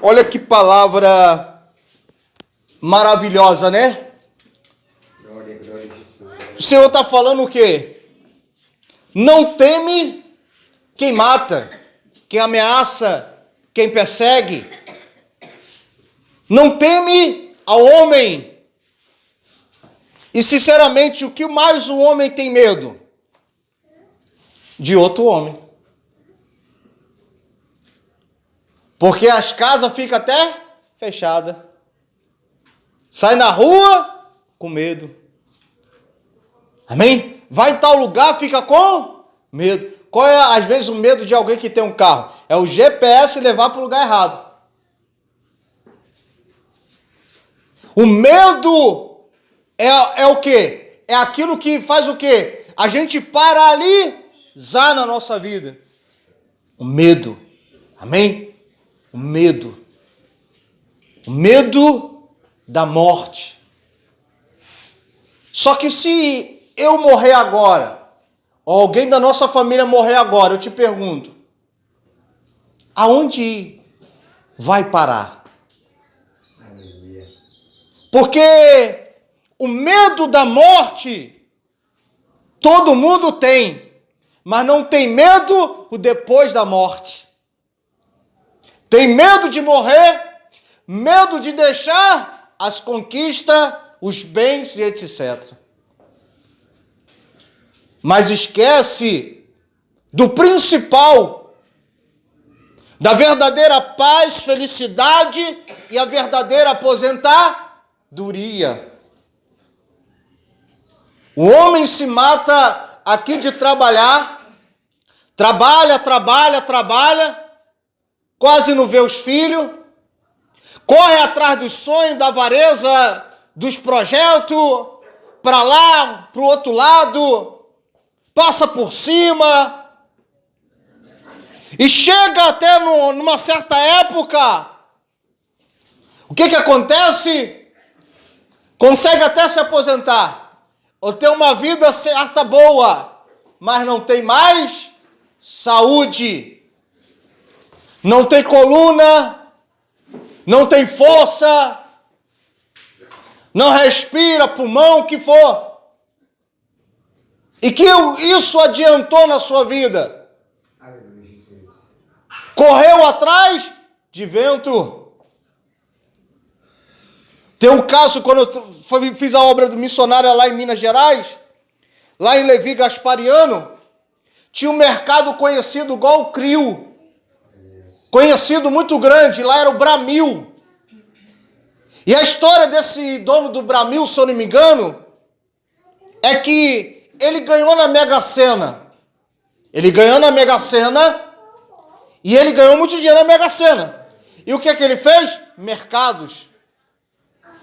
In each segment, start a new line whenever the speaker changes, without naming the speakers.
Olha que palavra maravilhosa, né? O Senhor está falando o quê? Não teme quem mata, quem ameaça, quem persegue. Não teme ao homem. E sinceramente, o que mais o homem tem medo? De outro homem. Porque as casas ficam até fechadas. Sai na rua com medo. Amém? Vai em tal lugar, fica com medo. Qual é, às vezes, o medo de alguém que tem um carro? É o GPS levar para o lugar errado. O medo é o quê? É aquilo que faz o quê? A gente paralisar na nossa vida. O medo. Amém? O medo. O medo da morte. Só que se eu morrer agora, ou alguém da nossa família morrer agora, eu te pergunto, aonde vai parar? Porque o medo da morte, todo mundo tem, mas não tem medo o depois da morte. Tem medo de morrer, medo de deixar as conquistas, os bens e etc. Mas esquece do principal, da verdadeira paz, felicidade e a verdadeira aposentadoria. O homem se mata aqui de trabalhar, trabalha, quase não vê os filhos, corre atrás dos sonhos, da avareza, dos projetos, para lá, para o outro lado, passa por cima, e chega até numa certa época, o que acontece? Consegue até se aposentar, ou ter uma vida certa boa, mas não tem mais saúde, não tem coluna, não tem força, não respira, pulmão, o que for. E que isso adiantou na sua vida? Correu atrás de vento. Tem um caso, quando eu fiz a obra do missionário lá em Minas Gerais, lá em Levi Gaspariano, tinha um mercado conhecido igual o CRIO, conhecido muito grande, lá era o Bramil. E a história desse dono do Bramil, se eu não me engano, é que ele ganhou na Mega Sena. Ele ganhou na Mega Sena e ele ganhou muito dinheiro na Mega Sena. E o que ele fez? Mercados.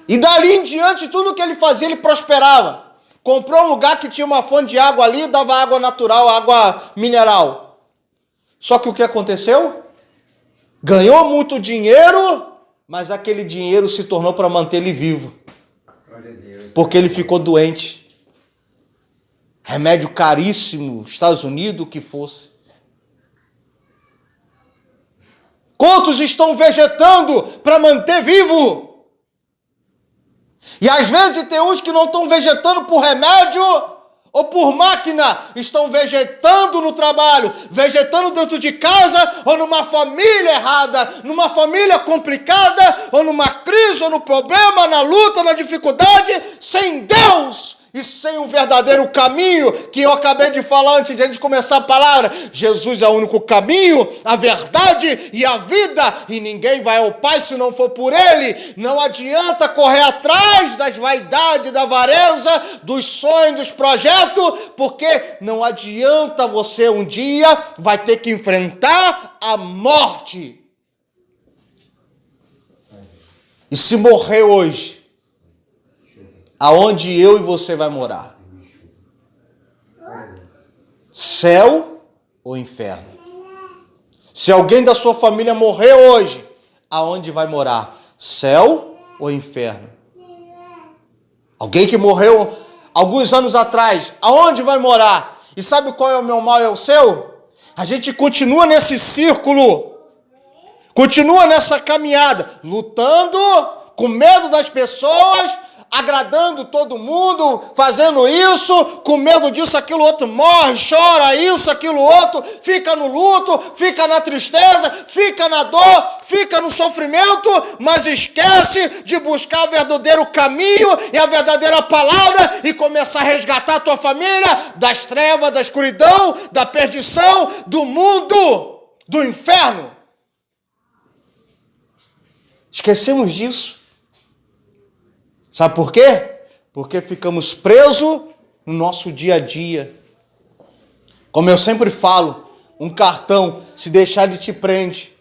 E dali em diante, tudo que ele fazia, ele prosperava. Comprou um lugar que tinha uma fonte de água ali, dava água natural, água mineral. Só que o que aconteceu? Ganhou muito dinheiro, mas aquele dinheiro se tornou para manter ele vivo. Porque ele ficou doente. Remédio caríssimo, Estados Unidos, o que fosse. Quantos estão vegetando para manter vivo? E às vezes tem uns que não estão vegetando por remédio ou por máquina, estão vegetando no trabalho, vegetando dentro de casa ou numa família errada, numa família complicada, ou numa crise, ou no problema, na luta, na dificuldade, sem Deus e sem um verdadeiro caminho, que eu acabei de falar antes de a gente começar a palavra. Jesus é o único caminho, a verdade e a vida, e ninguém vai ao Pai se não for por Ele. Não adianta correr atrás das vaidades, da avareza, dos sonhos, dos projetos, porque não adianta, você um dia vai ter que enfrentar a morte. E se morrer hoje, aonde eu e você vai morar? Céu ou inferno? Se alguém da sua família morrer hoje, aonde vai morar? Céu ou inferno? Alguém que morreu alguns anos atrás, aonde vai morar? E sabe qual é o meu mal e o seu? A gente continua nesse círculo Continua nessa caminhada, lutando, com medo das pessoas, agradando todo mundo, fazendo isso, com medo disso, aquilo outro, morre, chora, isso, aquilo outro, fica no luto, fica na tristeza, fica na dor, fica no sofrimento, mas esquece de buscar o verdadeiro caminho e a verdadeira palavra e começar a resgatar a tua família das trevas, da escuridão, da perdição, do mundo, do inferno. Esquecemos disso. Sabe por quê? Porque ficamos presos no nosso dia a dia. Como eu sempre falo, um cartão, se deixar, ele te prende.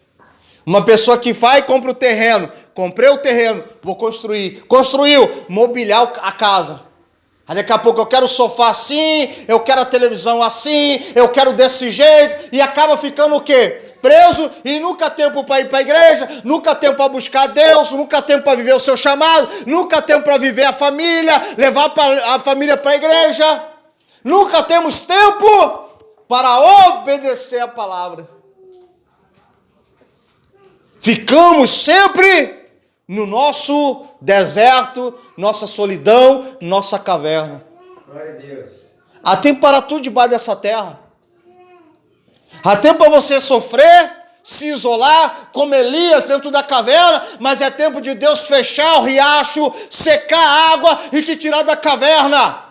Uma pessoa que vai e compra o terreno. Comprei o terreno, vou construir. Construiu, mobiliar a casa. Aí daqui a pouco eu quero o sofá assim, eu quero a televisão assim, eu quero desse jeito. E acaba ficando o quê? Preso e nunca tempo para ir para a igreja, nunca tempo para buscar Deus, nunca tempo para viver o seu chamado, nunca tempo para viver a família, levar a família para a igreja. Nunca temos tempo para obedecer a palavra. Ficamos sempre no nosso deserto, nossa solidão, nossa caverna.
Glória a Deus.
Há tempo para tudo debaixo dessa terra. Há tempo para você sofrer, se isolar, como Elias dentro da caverna, mas é tempo de Deus fechar o riacho, secar a água e te tirar da caverna.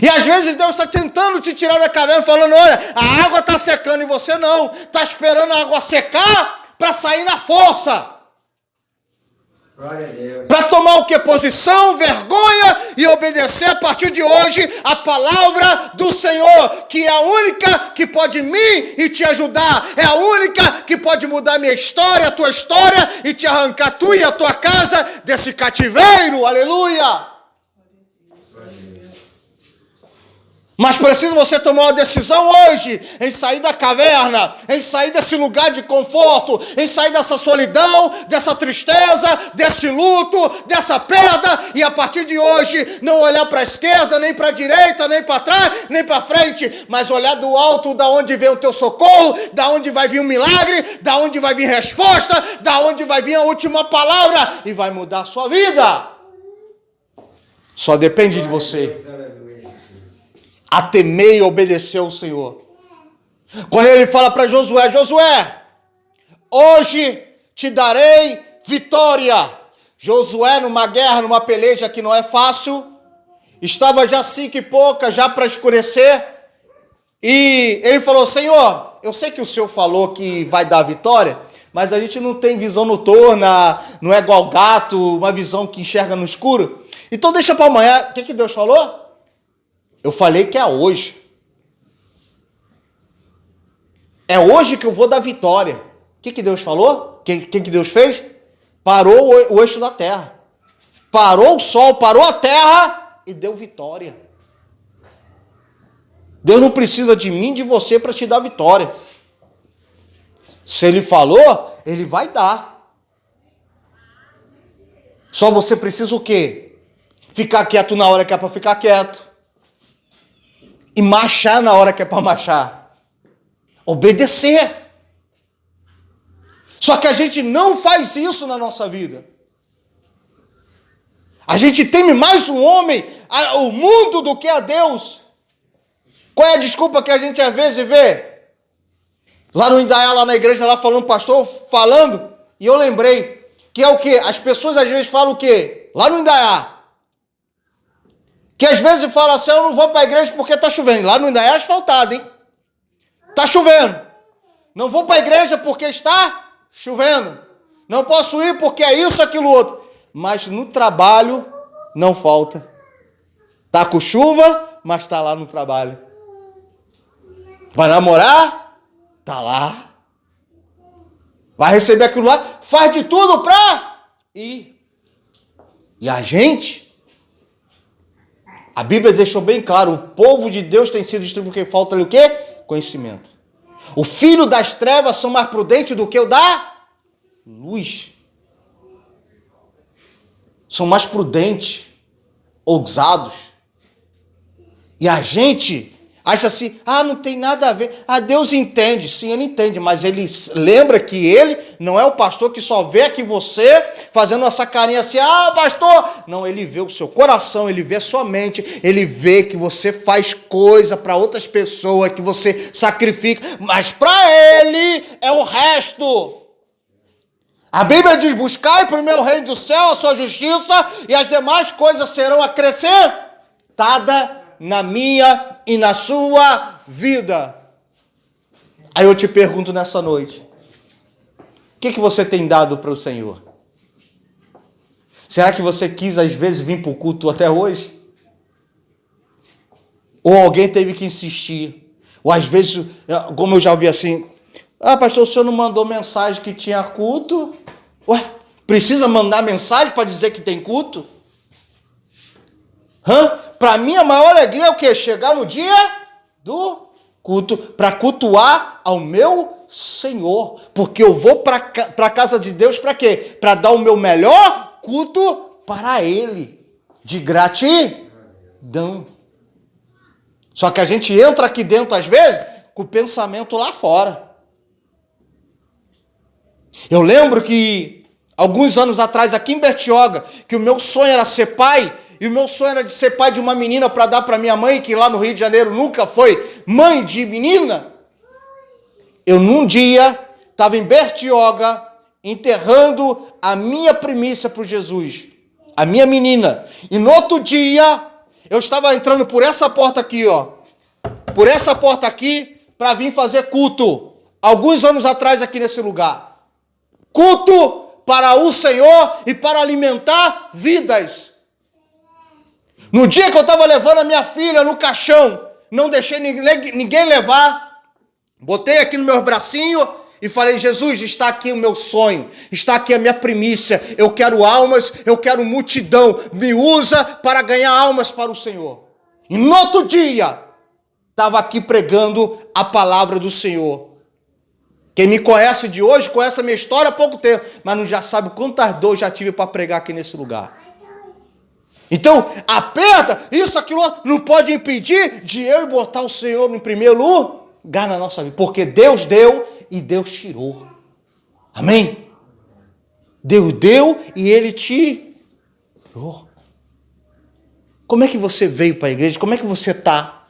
E às vezes Deus está tentando te tirar da caverna, falando, olha, a água está secando e você não. Está esperando a água secar para sair na força.
Glória a Deus.
Para tomar o que? Posição, vergonha e obedecer a partir de hoje a palavra do Senhor, que é a única que pode me e te ajudar, é a única que pode mudar minha história, a tua história e te arrancar tu e a tua casa desse cativeiro, aleluia. Mas precisa você tomar uma decisão hoje, em sair da caverna, em sair desse lugar de conforto, em sair dessa solidão, dessa tristeza, desse luto, dessa perda, e a partir de hoje não olhar para a esquerda, nem para a direita, nem para trás, nem para frente, mas olhar do alto, da onde vem o teu socorro, da onde vai vir o milagre, da onde vai vir resposta, da onde vai vir a última palavra, e vai mudar a sua vida. Só depende de você. A temer e obedecer ao Senhor. Quando ele fala para Josué, Josué, hoje te darei vitória. Josué, numa guerra, numa peleja que não é fácil, estava já 5 e pouca, já para escurecer, e ele falou, Senhor, eu sei que o Senhor falou que vai dar vitória, mas a gente não tem visão noturna, não é igual gato, uma visão que enxerga no escuro. Então deixa para amanhã. O que Deus falou? Eu falei que é hoje. É hoje que eu vou dar vitória. O que Deus falou? O que Deus fez? Parou o eixo da terra. Parou o sol, parou a terra e deu vitória. Deus não precisa de mim, de você para te dar vitória. Se Ele falou, Ele vai dar. Só você precisa o quê? Ficar quieto na hora que é para ficar quieto. E marchar na hora que é para marchar. Obedecer. Só que a gente não faz isso na nossa vida. A gente teme mais o homem, o mundo, do que a Deus. Qual é a desculpa que a gente às vezes vê? Lá no Indaiá, lá na igreja, lá falando, pastor, falando, e eu lembrei, que é o quê? As pessoas às vezes falam o quê? Lá no Indaiá. Que às vezes fala assim, eu não vou para a igreja porque está chovendo. Lá no Indaiá é asfaltado, hein? Está chovendo. Não vou para a igreja porque está chovendo. Não posso ir porque é isso, aquilo, outro. Mas no trabalho não falta. Está com chuva, mas está lá no trabalho. Vai namorar? Está lá. Vai receber aquilo lá? Faz de tudo para ir. E a gente... A Bíblia deixou bem claro, o povo de Deus tem sido destruído porque falta ali o quê? Conhecimento. O filho das trevas são mais prudentes do que o da luz. São mais prudentes, ousados. E a gente, Acha assim, não tem nada a ver. Deus entende. Sim, ele entende, mas ele lembra que ele não é o pastor que só vê aqui você fazendo essa carinha assim, pastor. Não, ele vê o seu coração, ele vê a sua mente, ele vê que você faz coisa para outras pessoas, que você sacrifica, mas para ele é o resto. A Bíblia diz, buscai primeiro o reino do céu, a sua justiça, e as demais coisas serão acrescentadas na minha e na sua vida. Aí eu te pergunto nessa noite, o que você tem dado para o Senhor? Será que você quis às vezes vir para o culto até hoje? Ou alguém teve que insistir? Ou às vezes, como eu já ouvi assim, pastor, o senhor não mandou mensagem que tinha culto? Ué, precisa mandar mensagem para dizer que tem culto? Para mim a maior alegria é o quê? Chegar no dia do culto, para cultuar ao meu Senhor, porque eu vou para a casa de Deus para quê? Para dar o meu melhor culto para Ele, de gratidão. Só que a gente entra aqui dentro às vezes com o pensamento lá fora. Eu lembro que alguns anos atrás aqui em Bertioga, que o meu sonho era ser pai. E o meu sonho era de ser pai de uma menina para dar para minha mãe, que lá no Rio de Janeiro nunca foi mãe de menina. Eu num dia estava em Bertioga enterrando a minha primícia para Jesus, a minha menina. E no outro dia eu estava entrando por essa porta aqui, por essa porta aqui, para vir fazer culto. Alguns anos atrás aqui nesse lugar. Culto para o Senhor e para alimentar vidas. No dia que eu estava levando a minha filha no caixão, não deixei ninguém levar, botei aqui no meu bracinho e falei, Jesus, está aqui o meu sonho, está aqui a minha primícia, eu quero almas, eu quero multidão, me usa para ganhar almas para o Senhor. E no outro dia, estava aqui pregando a palavra do Senhor. Quem me conhece de hoje, conhece a minha história há pouco tempo, mas não já sabe quantas dores já tive para pregar aqui nesse lugar. Então, a perda, isso, aquilo, não pode impedir de eu botar o Senhor em primeiro lugar na nossa vida. Porque Deus deu e Deus tirou. Amém? Deus deu e Ele tirou. Como é que você veio para a igreja? Como é que você está?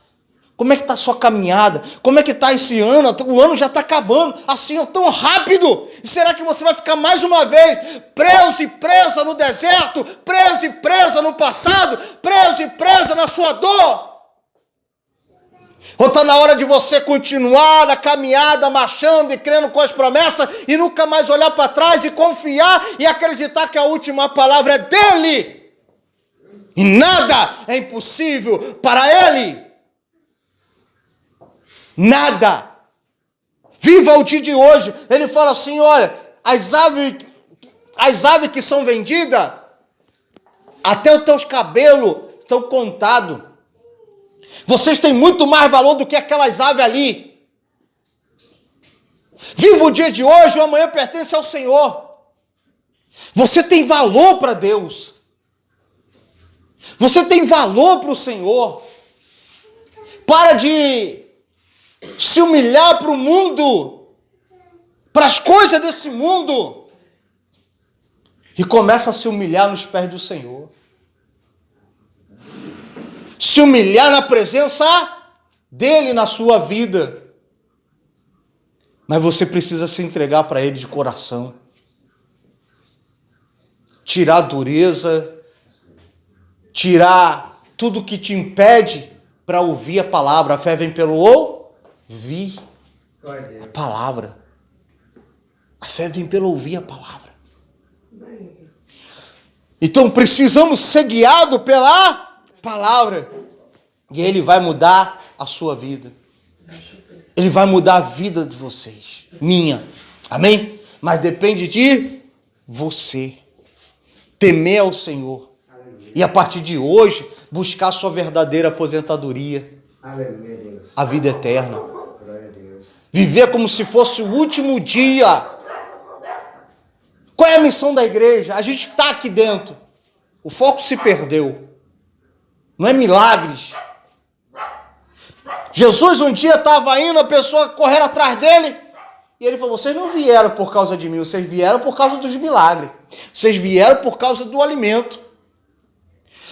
Como é que está a sua caminhada? Como é que está esse ano? O ano já está acabando, assim, tão rápido. E será que você vai ficar mais uma vez preso e presa no deserto? Preso e presa no passado? Preso e presa na sua dor? Ou está na hora de você continuar na caminhada, marchando e crendo com as promessas e nunca mais olhar para trás e confiar e acreditar que a última palavra é dele? E nada é impossível para ele. Nada. Viva o dia de hoje. Ele fala assim, olha, as aves que são vendidas, até os teus cabelos estão contados. Vocês têm muito mais valor do que aquelas aves ali. Viva o dia de hoje, o amanhã pertence ao Senhor. Você tem valor para Deus. Você tem valor para o Senhor. Para de se humilhar para o mundo, para as coisas desse mundo, e começa a se humilhar nos pés do Senhor. Se humilhar na presença dele na sua vida. Mas você precisa se entregar para ele de coração. Tirar a dureza, tirar tudo que te impede para ouvir a palavra. A fé vem pelo ouvir a palavra. A fé vem pelo ouvir a palavra. Então precisamos ser guiados pela palavra. E ele vai mudar a sua vida. Ele vai mudar a vida de vocês. Minha. Amém? Mas depende de você. Temer ao Senhor. E a partir de hoje, buscar a sua verdadeira aposentadoria.
Aleluia, Deus.
A vida eterna.
Glória a Deus.
Viver como se fosse o último dia. Qual é a missão da igreja? A gente está aqui dentro. O foco se perdeu. Não é milagres. Jesus um dia estava indo, a pessoa correr atrás dele, e ele falou, vocês não vieram por causa de mim, vocês vieram por causa dos milagres. Vocês vieram por causa do alimento.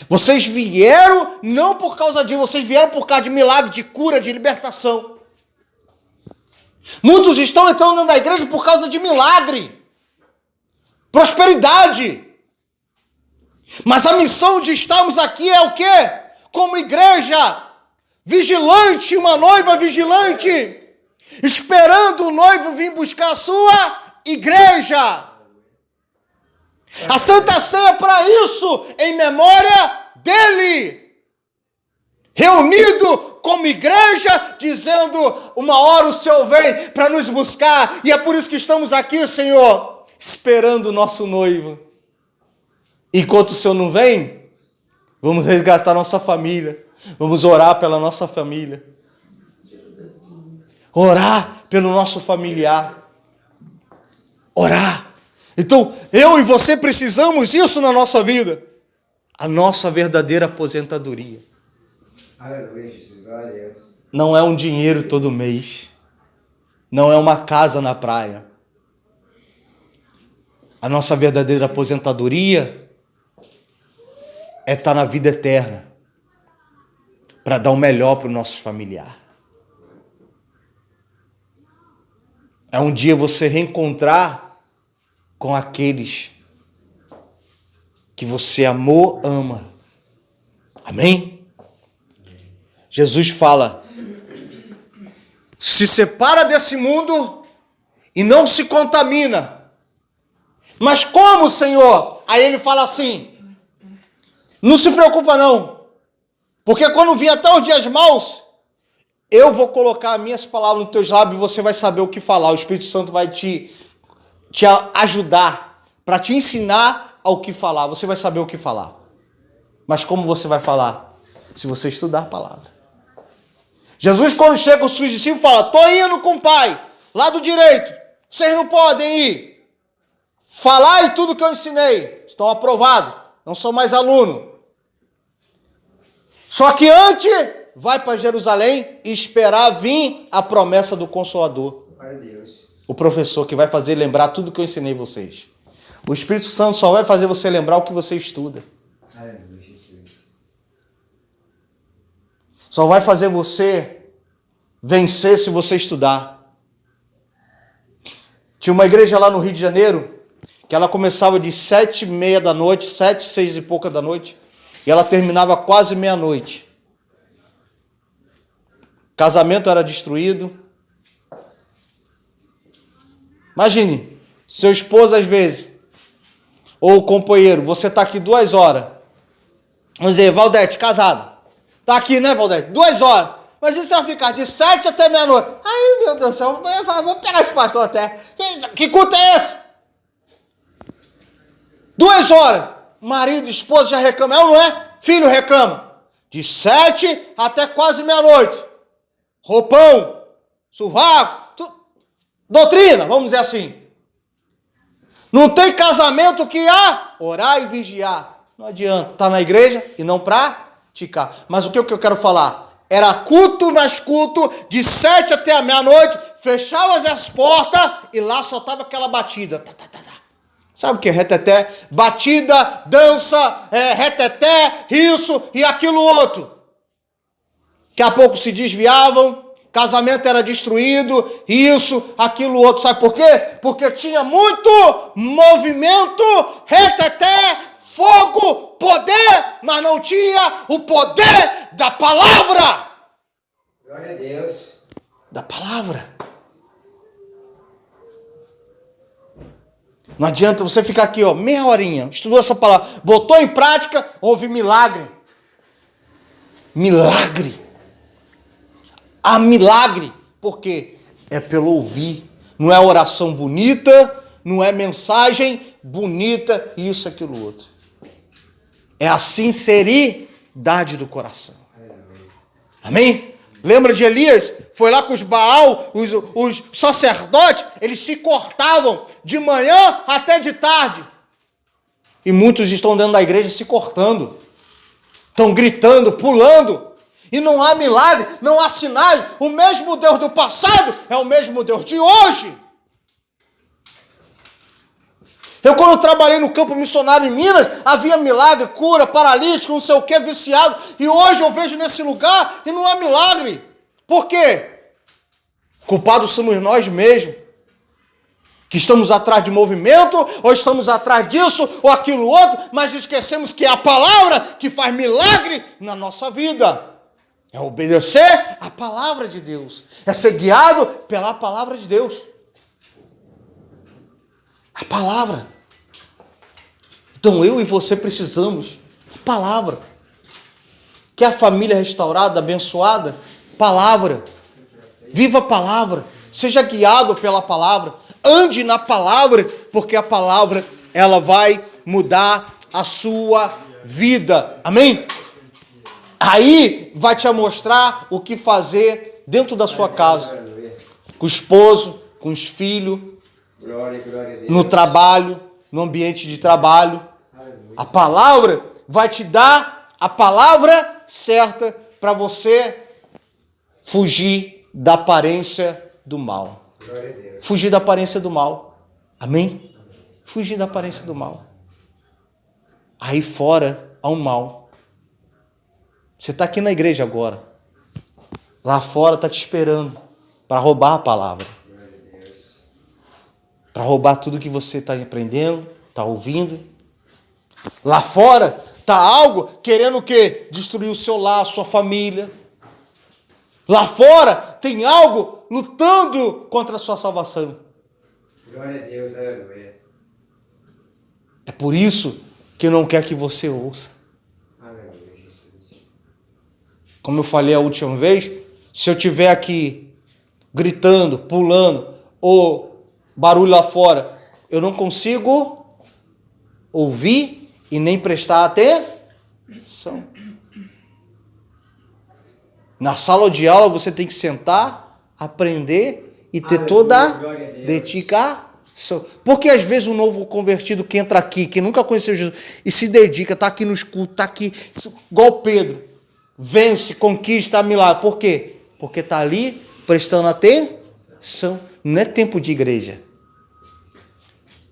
Vocês vieram não por causa disso, vocês vieram por causa de milagre, de cura, de libertação. Muitos estão entrando dentro da igreja por causa de milagre, prosperidade. Mas a missão de estarmos aqui é o quê? Como igreja vigilante, uma noiva vigilante, esperando o noivo vir buscar a sua igreja. A Santa Ceia é para isso, em memória dele. Reunido como igreja, dizendo, uma hora o Senhor vem para nos buscar, e é por isso que estamos aqui, Senhor, esperando o nosso noivo. Enquanto o Senhor não vem, vamos resgatar nossa família, vamos orar pela nossa família, orar pelo nosso familiar, orar. Então, eu e você precisamos isso na nossa vida, a nossa verdadeira aposentadoria.
Aleluia, Jesus, glória a Deus.
Não é um dinheiro todo mês, não é uma casa na praia. A nossa verdadeira aposentadoria é estar na vida eterna, para dar o melhor para o nosso familiar. É um dia você reencontrar com aqueles que você amou, ama. Amém? Jesus fala, se separa desse mundo e não se contamina. Mas como, Senhor? Aí ele fala assim, não se preocupa não, porque quando vier até os dias maus, eu vou colocar as minhas palavras nos teus lábios e você vai saber o que falar. O Espírito Santo vai te ajudar, para te ensinar ao que falar. Você vai saber o que falar. Mas como você vai falar? Se você estudar a palavra. Jesus, quando chega com os seus discípulos, fala, estou indo com o Pai, lado direito, vocês não podem ir. Falai tudo que eu ensinei, estão aprovados, não sou mais aluno. Só que antes, vai para Jerusalém e esperar vir a promessa do Consolador.
Glória a Deus.
O professor que vai fazer lembrar tudo que eu ensinei vocês. O Espírito Santo só vai fazer você lembrar o que você estuda.
Aleluia, Jesus.
Só vai fazer você vencer se você estudar. Tinha uma igreja lá no Rio de Janeiro, que ela começava de 7h30 da noite, 7, 6 e pouca da noite, e ela terminava quase meia-noite. Casamento era destruído. Imagine, seu esposo às vezes, ou o companheiro, você está aqui 2 horas. Vamos dizer, Valdete, casada. Está aqui, né, Valdete? 2 horas. Mas isso vai ficar de 7 até meia-noite. Ai, meu Deus do céu, vou pegar esse pastor até. Que culto é esse? 2 horas. Marido, esposa já reclama, é ou não é? Filho reclama. De 7 até quase meia-noite. Roupão, sovaco, doutrina, vamos dizer assim. Não tem casamento que há orar e vigiar. Não adianta, tá na igreja e não praticar. Mas o que eu quero falar? Era culto mais culto, de 7 até a meia-noite, fechava as portas e lá só tava aquela batida. Sabe o que é reteté? Batida, dança, reteté, isso e aquilo outro. Daqui a pouco se desviavam, casamento era destruído, isso, aquilo outro. Sabe por quê? Porque tinha muito movimento, reteté, fogo, poder, mas não tinha o poder da palavra.
Glória a Deus.
Da palavra. Não adianta você ficar aqui, ó, meia horinha, estudou essa palavra, botou em prática, houve milagre. Milagre. Há milagre. Por quê? É pelo ouvir. Não é oração bonita, não é mensagem bonita, isso, aquilo, outro. É a sinceridade do coração. Amém? Lembra de Elias? Foi lá com os Baal, os sacerdotes, eles se cortavam de manhã até de tarde. E muitos estão dentro da igreja se cortando. Estão gritando, pulando. E não há milagre, não há sinais. O mesmo Deus do passado é o mesmo Deus de hoje. Eu, quando trabalhei no campo missionário em Minas, havia milagre, cura, paralítico, não sei o que, viciado. E hoje eu vejo nesse lugar e não há milagre. Por quê? Culpados somos nós mesmos. Que estamos atrás de movimento, ou estamos atrás disso, ou aquilo outro, mas esquecemos que é a palavra que faz milagre na nossa vida. É obedecer a palavra de Deus. É ser guiado pela palavra de Deus. A palavra. Então eu e você precisamos da palavra. Quer a família restaurada, abençoada? Palavra. Viva a palavra. Seja guiado pela palavra. Ande na palavra, porque a palavra ela vai mudar a sua vida. Amém? Aí vai te mostrar o que fazer dentro da sua casa. Com o esposo, com os filhos. No trabalho, no ambiente de trabalho. A palavra vai te dar a palavra certa para você fugir da aparência do mal. Fugir da aparência do mal. Amém? Fugir da aparência do mal. Aí fora há um mal. Você está aqui na igreja agora. Lá fora está te esperando para roubar a palavra. Para roubar tudo que você está aprendendo, está ouvindo. Lá fora está algo querendo o quê? Destruir o seu lar, a sua família. Lá fora tem algo lutando contra a sua salvação.
Glória a Deus, aleluia.
É por isso que eu não quero que você ouça.
Aleluia, Jesus.
Como eu falei a última vez, se eu estiver aqui gritando, pulando, ou barulho lá fora, eu não consigo ouvir e nem prestar atenção. Na sala de aula você tem que sentar, aprender e ter toda a dedicação. Porque às vezes um novo convertido que entra aqui, que nunca conheceu Jesus, e se dedica, está aqui no escudo, está aqui, igual Pedro, vence, conquista, milagre. Por quê? Porque está ali prestando atenção. Não é tempo de igreja.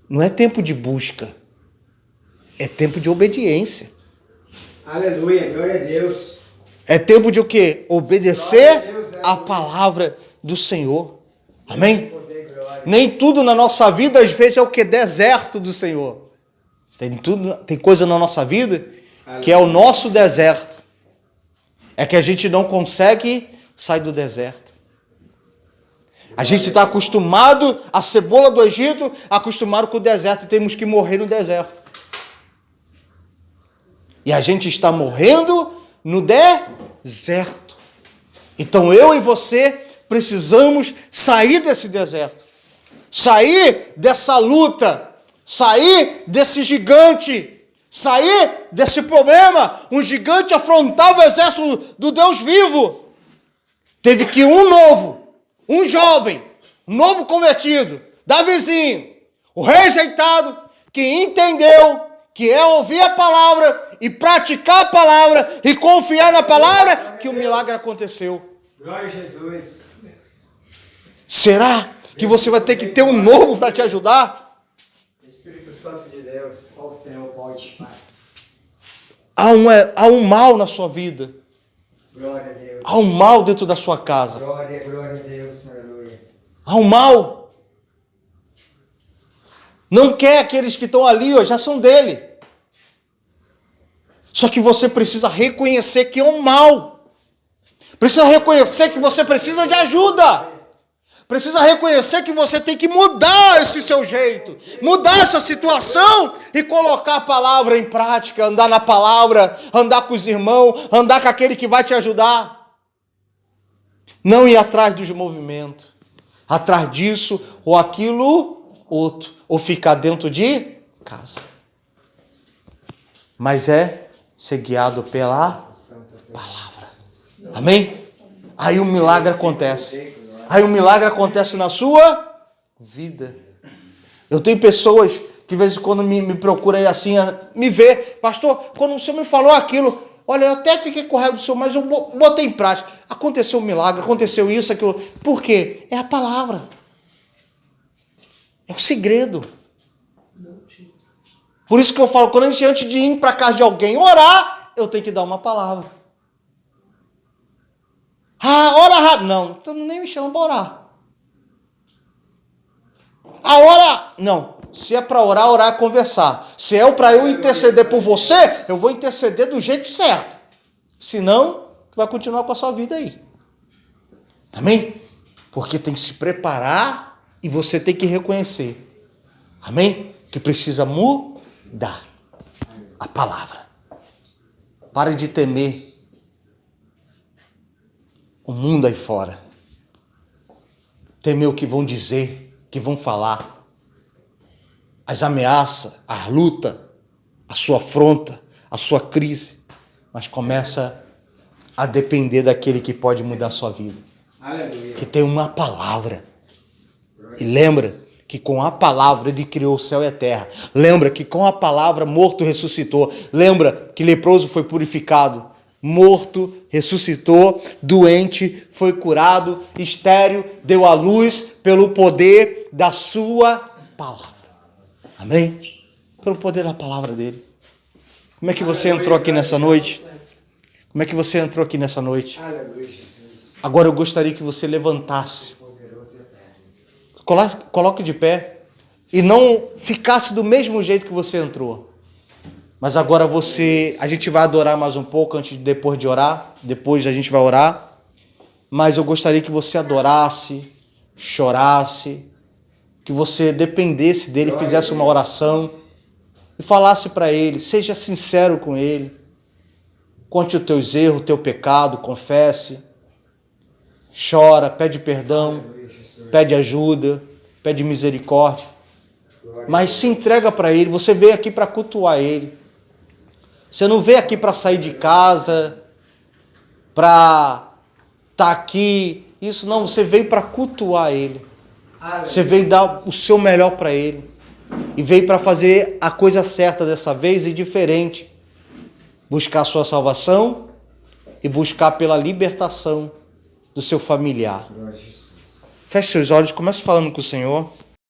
Não é tempo de busca. É tempo de obediência.
Aleluia, glória a Deus.
É tempo de o quê? Obedecer a palavra do Senhor. Amém? Nem tudo na nossa vida, às vezes, é o que? Deserto do Senhor. Tem coisa na nossa vida que é o nosso deserto. É que a gente não consegue sair do deserto. A gente está acostumado, a cebola do Egito, acostumado com o deserto, e temos que morrer no deserto. E a gente está morrendo no deserto. Então eu e você precisamos sair desse deserto. Sair dessa luta. Sair desse gigante. Sair desse problema. Um gigante afrontava o exército do Deus vivo. Teve que um novo, um jovem, um novo convertido, Davizinho, o rejeitado, que entendeu que é ouvir a palavra e praticar a palavra e confiar na palavra, que o milagre aconteceu.
Glória a Jesus.
Será que você vai ter que ter um novo para te ajudar?
Espírito Santo de Deus, só o Senhor pode, Pai.
Há um mal na sua vida.
Glória a Deus.
Há um mal dentro da sua casa.
Glória a Deus, aleluia.
Há um mal. Não quer aqueles que estão ali, ó, já são dele. Só que você precisa reconhecer que é um mal. Precisa reconhecer que você precisa de ajuda. Precisa reconhecer que você tem que mudar esse seu jeito. Mudar essa situação e colocar a palavra em prática. Andar na palavra, andar com os irmãos, andar com aquele que vai te ajudar. Não ir atrás dos movimentos. Atrás disso ou aquilo outro. Ou ficar dentro de casa. Mas é ser guiado pela palavra. Amém? Aí o milagre acontece. Aí o milagre acontece na sua vida. Eu tenho pessoas que de vez em quando me procuram assim, me vê. Pastor, quando o senhor me falou aquilo, Olha, eu até fiquei com raiva do Senhor, mas eu botei em prática. Aconteceu um milagre, aconteceu isso, aquilo. Por quê? É a palavra. É o segredo. Por isso que eu falo, quando a gente, antes de ir para casa de alguém orar, eu tenho que dar uma palavra. Ah, ora rápido. Não, então nem me chama para orar. A hora, não. Se é para orar, orar é conversar. Se é para eu interceder por você, eu vou interceder do jeito certo. Senão, tu vai continuar com a sua vida aí. Amém? Porque tem que se preparar e você tem que reconhecer. Amém? Que precisa mudar a palavra. Pare de temer o mundo aí fora. Temer o que vão dizer, o que vão falar. As ameaças, a luta, a sua afronta, a sua crise. Mas começa a depender daquele que pode mudar a sua vida.
Aleluia.
Que tem uma palavra. E lembra que com a palavra ele criou o céu e a terra. Lembra que com a palavra morto ressuscitou. Lembra que leproso foi purificado. Morto ressuscitou. Doente foi curado. Estéril deu à luz pelo poder da sua palavra. Amém? Pelo poder da palavra dele. Como é que você entrou aqui nessa noite? Como é que você entrou aqui nessa noite?
Aleluia, Jesus.
Agora eu gostaria que você levantasse. Coloque de pé. E não ficasse do mesmo jeito que você entrou. Mas agora a gente vai adorar mais um pouco depois de orar. Depois a gente vai orar. Mas eu gostaria que você adorasse, chorasse, que você dependesse dele, fizesse uma oração e falasse para ele, seja sincero com ele, conte os teus erros, o teu pecado, confesse, chora, pede perdão, pede ajuda, pede misericórdia, mas se entrega para ele. Você veio aqui para cultuar ele, você não veio aqui para sair de casa, para estar aqui, isso não, você veio para cultuar ele. Você veio dar o seu melhor para ele. E veio para fazer a coisa certa dessa vez e diferente. Buscar a sua salvação e buscar pela libertação do seu familiar. Feche seus olhos, comece falando com o Senhor.